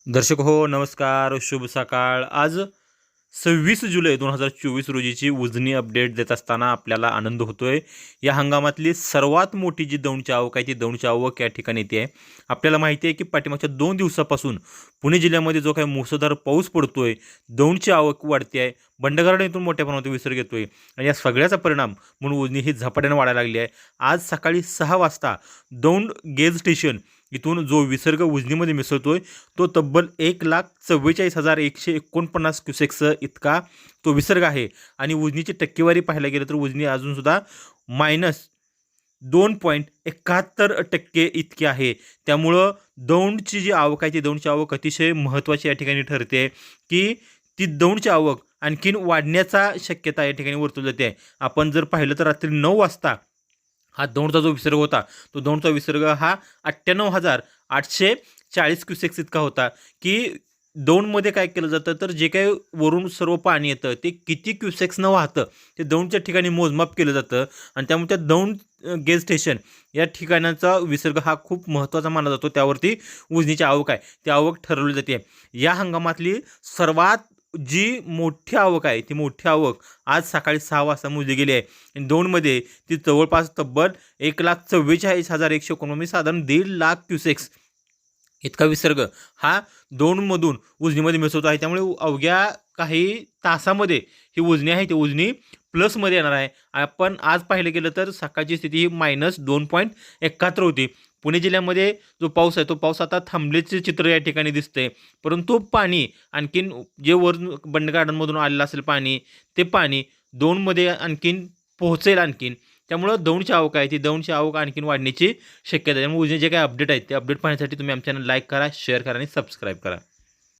दर्शक हो नमस्कार, शुभ सकाळ. आज 26 जुलै 2024 रोजीची उजनी अपडेट देत असताना आपल्याला आनंद होतोय. या हंगामातली सर्वात मोठी जी दौंडची आवक आहे ती दौंडची आवक या ठिकाणी येते आहे. आपल्याला माहिती आहे की पाठीमागच्या 2 दिवसापासून पुणे जिल्ह्यामध्ये जो काही मुसळधार पाऊस पडतोय, दौंडची आवक वाढते आहे, बंडगार्डन इथून मोठ्या प्रमाणात विसर्ग येतोय आणि या सगळ्याचा परिणाम म्हणून उजनी ही झपाट्याने वाढायला लागली आहे. आज सकाळी 6 वाजता दौंड गेज स्टेशन इथून जो विसर्ग उजनीमध्ये मिसळतोय तो तब्बल 1,44,149 क्युसेक्स इतका तो विसर्ग आहे आणि उजनीची टक्केवारी पाहायला गेलं तर उजनी अजूनसुद्धा -2.71% इतकी आहे. त्यामुळं दौंडची जी आवक आहे ती दौंडची आवक अतिशय महत्त्वाची या ठिकाणी ठरते की ती दौंडची आवक आणखीन वाढण्याचा शक्यता या ठिकाणी वर्तवली जाते आहे. आपण जर पाहिलं तर रात्री 9 वाजता हा दौंडचा जो विसर्ग होता तो दौंडचा विसर्ग हा 98,840 क्युसेक्स इतका होता की दौंडमध्ये काय केलं जातं तर जे काही वरून सर्व पाणी येतं ते किती क्युसेक्सनं वाहतं ते दौंडच्या ठिकाणी मोजमाप केलं जातं आणि त्यामुळे त्या दौंड गेज स्टेशन या ठिकाणाचा विसर्ग हा खूप महत्त्वाचा मानला जातो. त्यावरती उजनीची आवक आहे ती आवक ठरवली जाते. या हंगामातली सर्वात जी मोठी आवक आहे ती मोठी आवक आज सकाळी 6 वाजता मोजली गेली आहे आणि दौंडमध्ये ती जवळपास तब्बल 1,44,119 साधारण 1.5 लाख क्युसेक्स इतका विसर्ग हा दौंडमधून उजनीमध्ये मिसळतो आहे. त्यामुळे अवघ्या काही तासामध्ये ही उजनी आहे ती उजनी प्लसमध्ये येणार आहे. आपण आज पाहिलं गेलं तर सकाळची स्थिती ही -2.71 होती. पुणे जिल्ह्यामध्ये जो पाऊस आहे तो पाऊस आता थांबल्याचे चित्र या ठिकाणी दिसतंय. परंतु पाणी आणखीन जे वर बंड गार्डनमधून आलेलं असेल पाणी ते पाणी दौंडमध्ये आणखीन पोहोचेल आणखीन. त्यामुळं दौंडची आवक आहे ती दौंडची आवक आणखीन वाढण्याची शक्यता आहे. त्यामुळे उजनी जे काही अपडेट आहेत ते अपडेट पाहण्यासाठी तुम्ही आमच्या चॅनल लाईक करा, शेअर करा आणि सबस्क्राईब करा.